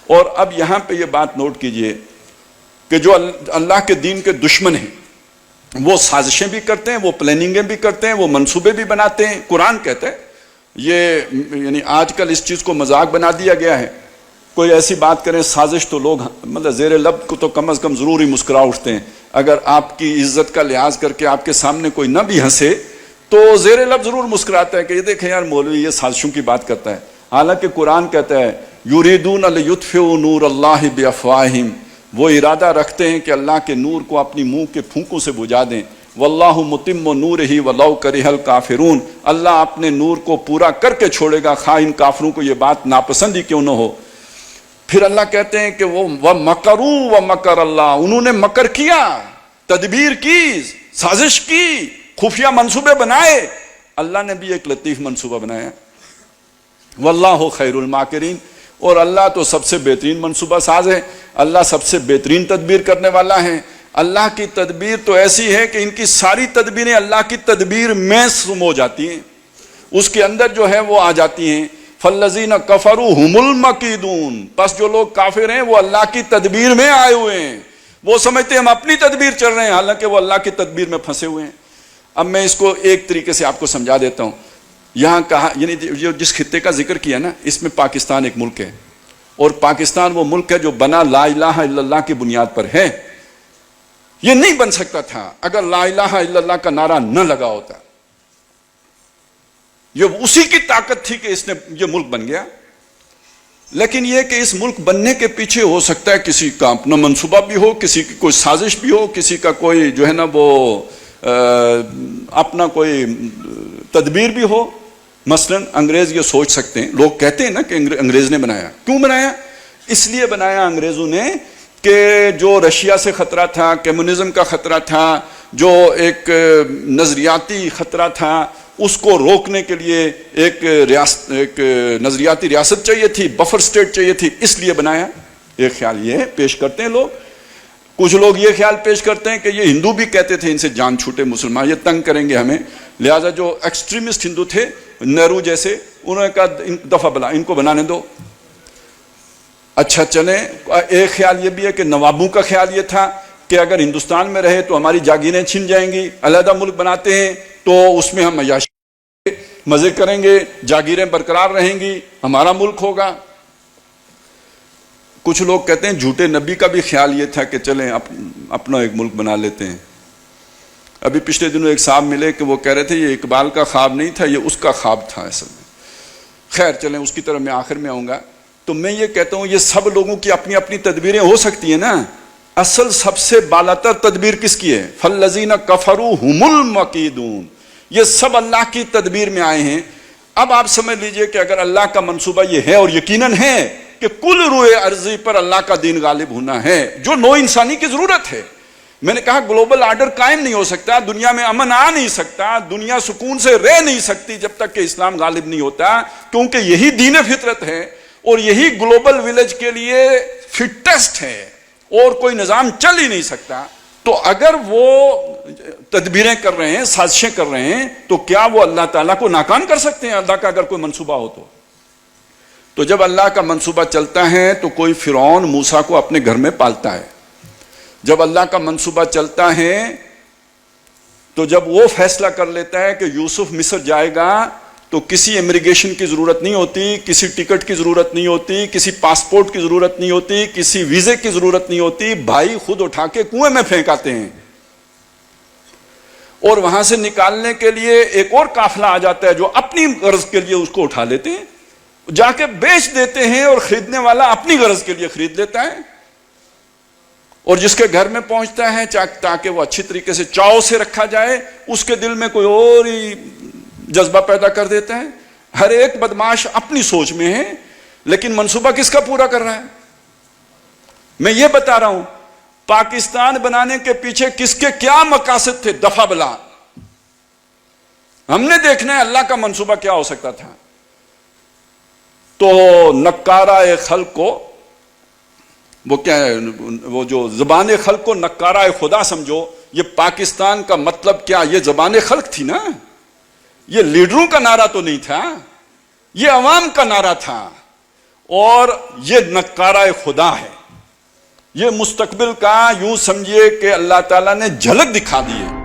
اور اب یہاں پہ یہ بات نوٹ کیجئے کہ جو اللہ کے دین کے دشمن ہیں وہ سازشیں بھی کرتے ہیں، وہ پلاننگیں بھی کرتے ہیں، وہ منصوبے بھی بناتے ہیں. قرآن کہتا ہے یہ یعنی آج کل اس چیز کو مذاق بنا دیا گیا ہے. کوئی ایسی بات کریں سازش تو لوگ مطلب زیر لب کو تو کم از کم ضرور ہی مسکرا اٹھتے ہیں. اگر آپ کی عزت کا لحاظ کر کے آپ کے سامنے کوئی نہ بھی ہنسے تو زیر لب ضرور مسکراتا ہے کہ یہ دیکھیں یار مولوی یہ سازشوں کی بات کرتا ہے. حالانکہ قرآن کہتا ہے یریدون لیطفئوا نور اللہ بافواہہم، وہ ارادہ رکھتے ہیں کہ اللہ کے نور کو اپنی منہ کے پھونکوں سے بجھا دیں. واللہ متم نورہ ولو کرہ الکافرون، اللہ اپنے نور کو پورا کر کے چھوڑے گا خواہ ان کافروں کو یہ بات ناپسند ہی کیوں نہ ہو. پھر اللہ کہتے ہیں کہ وہ وَمَكَرُوا وَمَكَرَ اللَّهُ، انہوں نے مکر کیا، تدبیر کی، سازش کی، خفیہ منصوبے بنائے. اللہ نے بھی ایک لطیف منصوبہ بنایا واللہ خیر الماکرین، اور اللہ تو سب سے بہترین منصوبہ ساز ہے. اللہ سب سے بہترین تدبیر کرنے والا ہے. اللہ کی تدبیر تو ایسی ہے کہ ان کی ساری تدبیریں اللہ کی تدبیر میں سمو جاتی ہیں، اس کے اندر جو ہے وہ آ جاتی ہیں. فالذین کفروا هم المکیدون، پس جو لوگ کافر ہیں وہ اللہ کی تدبیر میں آئے ہوئے ہیں. وہ سمجھتے ہیں ہم اپنی تدبیر چل رہے ہیں، حالانکہ وہ اللہ کی تدبیر میں پھنسے ہوئے ہیں. اب میں اس کو ایک طریقے سے آپ کو سمجھا دیتا ہوں. یہاں کہا یعنی جس خطے کا ذکر کیا نا، اس میں پاکستان ایک ملک ہے، اور پاکستان وہ ملک ہے جو بنا لا الہ الا اللہ کی بنیاد پر ہے. یہ نہیں بن سکتا تھا اگر لا الہ الا اللہ کا نعرہ نہ لگا ہوتا. یہ اسی کی طاقت تھی کہ اس نے یہ ملک بن گیا. لیکن یہ کہ اس ملک بننے کے پیچھے ہو سکتا ہے کسی کا اپنا منصوبہ بھی ہو، کسی کی کوئی سازش بھی ہو، کسی کا کوئی جو ہے نا وہ اپنا کوئی تدبیر بھی ہو. مثلا انگریز یہ سوچ سکتے ہیں، لوگ کہتے ہیں نا کہ انگریز نے بنایا. کیوں بنایا؟ اس لیے بنایا انگریزوں نے کہ جو رشیا سے خطرہ تھا، کمیونزم کا خطرہ تھا، جو ایک نظریاتی خطرہ تھا، اس کو روکنے کے لیے ایک نظریاتی ریاست چاہیے تھی، بفر سٹیٹ چاہیے تھی، اس لیے بنایا. ایک خیال یہ پیش کرتے ہیں لوگ. کچھ لوگ یہ خیال پیش کرتے ہیں کہ یہ ہندو بھی کہتے تھے ان سے جان چھوٹے مسلمان، یہ تنگ کریں گے ہمیں، لہذا جو ایکسٹریمسٹ ہندو تھے نہرو جیسے، انہوں نے کہا دفعہ بلا ان کو بنانے دو. اچھا چلیں. ایک خیال یہ بھی ہے کہ نوابوں کا خیال یہ تھا کہ اگر ہندوستان میں رہے تو ہماری جاگیریں چھن جائیں گی، علیحدہ ملک بناتے ہیں تو اس میں ہم عیاشی مزے کریں گے، جاگیریں برقرار رہیں گی، ہمارا ملک ہوگا. کچھ لوگ کہتے ہیں جھوٹے نبی کا بھی خیال یہ تھا کہ چلیں اپنا ایک ملک بنا لیتے ہیں. ابھی پچھلے دنوں ایک صاحب ملے کہ وہ کہہ رہے تھے یہ اقبال کا خواب نہیں تھا، یہ اس کا خواب تھا اصل میں. خیر چلیں اس کی طرف میں آخر میں آؤں گا. تو میں یہ کہتا ہوں یہ سب لوگوں کی اپنی اپنی تدبیریں ہو سکتی ہیں نا. اصل سب سے بالاتر تدبیر کس کی ہے؟ فالذین کفروا هم المکیدون. یہ سب اللہ کی تدبیر میں آئے ہیں. اب آپ سمجھ لیجئے کہ اگر اللہ کا منصوبہ یہ ہے، اور یقیناً ہے کہ کل روئے ارضی پر اللہ کا دین غالب ہونا ہے، جو نو انسانی کی ضرورت ہے. میں نے کہا گلوبل آرڈر قائم نہیں ہو سکتا، دنیا میں امن آ نہیں سکتا، دنیا سکون سے رہ نہیں سکتی جب تک کہ اسلام غالب نہیں ہوتا، کیونکہ یہی دین فطرت ہے اور یہی گلوبل ولیج کے لیے فٹسٹ ہے، اور کوئی نظام چل ہی نہیں سکتا. تو اگر وہ تدبیریں کر رہے ہیں، سازشیں کر رہے ہیں، تو کیا وہ اللہ تعالیٰ کو ناکام کر سکتے ہیں؟ اللہ کا اگر کوئی منصوبہ ہو تو جب اللہ کا منصوبہ چلتا ہے تو کوئی فرعون موسیٰ کو اپنے گھر میں پالتا ہے. جب اللہ کا منصوبہ چلتا ہے تو جب وہ فیصلہ کر لیتا ہے کہ یوسف مصر جائے گا تو کسی امیگریشن کی ضرورت نہیں ہوتی، کسی ٹکٹ کی ضرورت نہیں ہوتی، کسی پاسپورٹ کی ضرورت نہیں ہوتی، کسی ویزے کی ضرورت نہیں ہوتی. بھائی خود اٹھا کے کنویں میں پھینک آتے ہیں، اور وہاں سے نکالنے کے لیے ایک اور قافلہ آ جاتا ہے جو اپنی غرض کے لیے اس کو اٹھا لیتے ہیں، جا کے بیچ دیتے ہیں، اور خریدنے والا اپنی غرض کے لیے خرید لیتا ہے. اور جس کے گھر میں پہنچتا ہے تاکہ وہ اچھی طریقے سے چاؤ سے رکھا جائے، اس کے دل میں کوئی اور ہی جذبہ پیدا کر دیتا ہے. ہر ایک بدماش اپنی سوچ میں ہے، لیکن منصوبہ کس کا پورا کر رہا ہے؟ میں یہ بتا رہا ہوں پاکستان بنانے کے پیچھے کس کے کیا مقاصد تھے. دفعہ بلا ہم نے دیکھنا ہے اللہ کا منصوبہ کیا ہو سکتا تھا. تو نکارہ خلق کو وہ کیا ہے، وہ جو زبان خلق کو نکارہ خدا سمجھو. یہ پاکستان کا مطلب کیا؟ یہ زبان خلق تھی نا، یہ لیڈروں کا نعرہ تو نہیں تھا، یہ عوام کا نعرہ تھا. اور یہ نکارہ خدا ہے. یہ مستقبل کا یوں سمجھیے کہ اللہ تعالیٰ نے جھلک دکھا دی ہے.